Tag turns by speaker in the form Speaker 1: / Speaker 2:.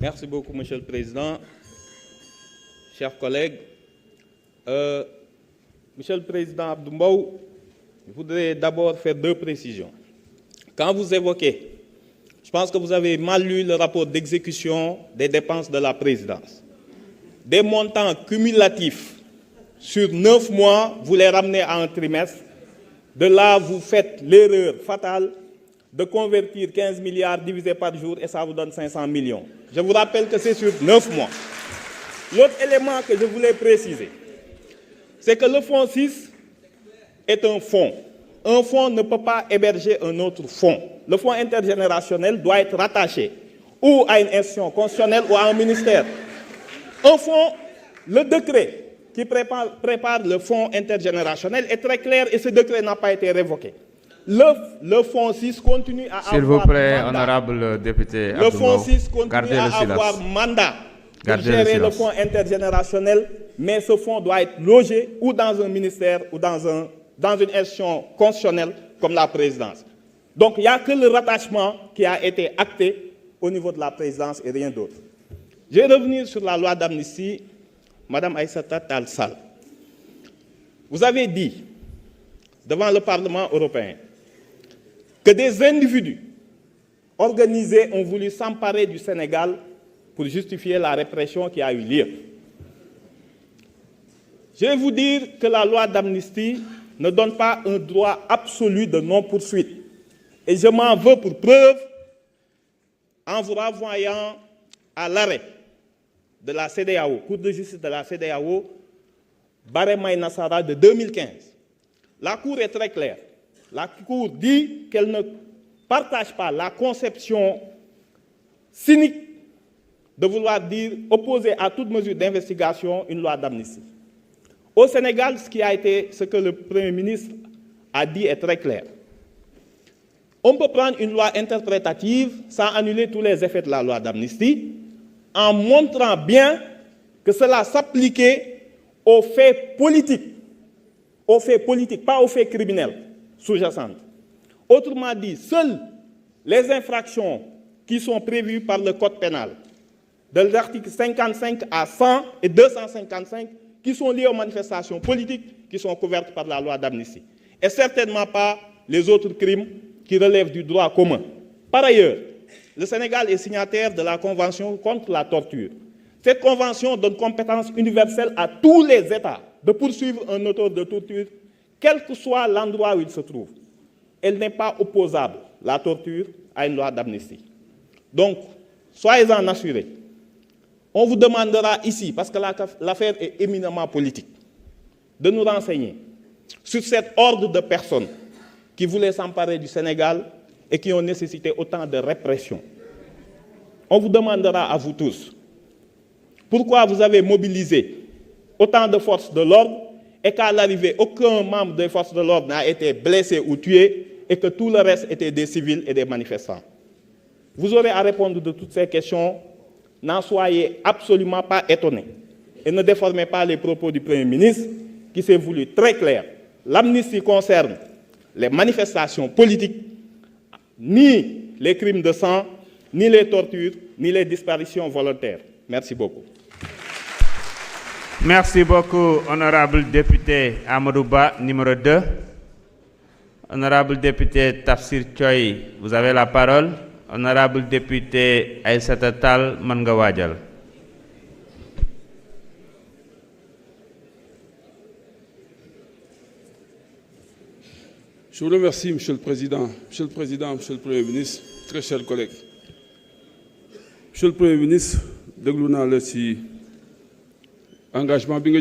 Speaker 1: Merci beaucoup, Monsieur le Président. Chers collègues, Monsieur le Président Abdou Mbow, je voudrais d'abord faire deux précisions. Quand vous évoquez, je pense que vous avez mal lu le rapport d'exécution des dépenses de la présidence. Des montants cumulatifs sur 9 mois, vous les ramenez à un trimestre. De là, vous faites l'erreur fatale de convertir 15 milliards divisé par jour et ça vous donne 500 millions. Je vous rappelle que c'est sur 9 mois. L'autre élément que je voulais préciser, c'est que le fonds 6 est un fonds. Un fonds ne peut pas héberger un autre fonds. Le fonds intergénérationnel doit être rattaché ou à une institution constitutionnelle ou à un ministère. Un fonds, le décret qui prépare le fonds intergénérationnel est très clair et ce décret n'a pas été révoqué. Le fonds 6 continue à avoir mandat.
Speaker 2: S'il vous plaît, honorable député.
Speaker 1: Le fonds 6 continue à avoir mandat pour gérer le fonds intergénérationnel, mais ce fonds doit être logé ou dans un ministère ou dans une institution constitutionnelle comme la présidence. Donc il n'y a que le rattachement qui a été acté au niveau de la présidence et rien d'autre. Je vais revenir sur la loi d'amnistie, Madame Aïssata Tall Sall. Vous avez dit devant le Parlement européen que des individus organisés ont voulu s'emparer du Sénégal pour justifier la répression qui a eu lieu. Je vais vous dire que la loi d'amnistie ne donne pas un droit absolu de non-poursuite. Et je m'en veux pour preuve en vous renvoyant à l'arrêt de la CEDEAO, Cour de justice de la CEDEAO, Baré May Nassara de 2015. La Cour est très claire. La Cour dit qu'elle ne partage pas la conception cynique de vouloir dire opposer à toute mesure d'investigation une loi d'amnistie. Au Sénégal, ce que le Premier ministre a dit est très clair. On peut prendre une loi interprétative sans annuler tous les effets de la loi d'amnistie en montrant bien que cela s'appliquait aux faits politiques. Aux faits politiques, pas aux faits criminels sous-jacents. Autrement dit, seules les infractions qui sont prévues par le Code pénal, de l'article 55 à 100 et 255, qui sont liées aux manifestations politiques qui sont couvertes par la loi d'amnistie. Et certainement pas les autres crimes qui relèvent du droit commun. Par ailleurs, le Sénégal est signataire de la Convention contre la torture. Cette convention donne compétence universelle à tous les États de poursuivre un auteur de torture, quel que soit l'endroit où il se trouve. Elle n'est pas opposable, la torture, à une loi d'amnistie. Donc, soyez-en assurés. On vous demandera ici, parce que l'affaire est éminemment politique, de nous renseigner sur cet ordre de personnes qui voulaient s'emparer du Sénégal et qui ont nécessité autant de répression. On vous demandera à vous tous pourquoi vous avez mobilisé autant de forces de l'ordre et qu'à l'arrivée, aucun membre des forces de l'ordre n'a été blessé ou tué et que tout le reste était des civils et des manifestants. Vous aurez à répondre de toutes ces questions. N'en soyez absolument pas étonnés et ne déformez pas les propos du Premier ministre qui s'est voulu très clair. L'amnistie concerne les manifestations politiques, ni les crimes de sang, ni les tortures, ni les disparitions volontaires. Merci beaucoup.
Speaker 2: Merci beaucoup, honorable député Amadouba, numéro 2. Honorable député Tafsir Choy, vous avez la parole. Honorable député Aïssata Tall Mangawadjal.
Speaker 3: Je vous remercie, Monsieur le Président, Monsieur le Premier ministre, très chers collègues. Monsieur le Premier ministre, déglu naa la ci engagement bi nga jël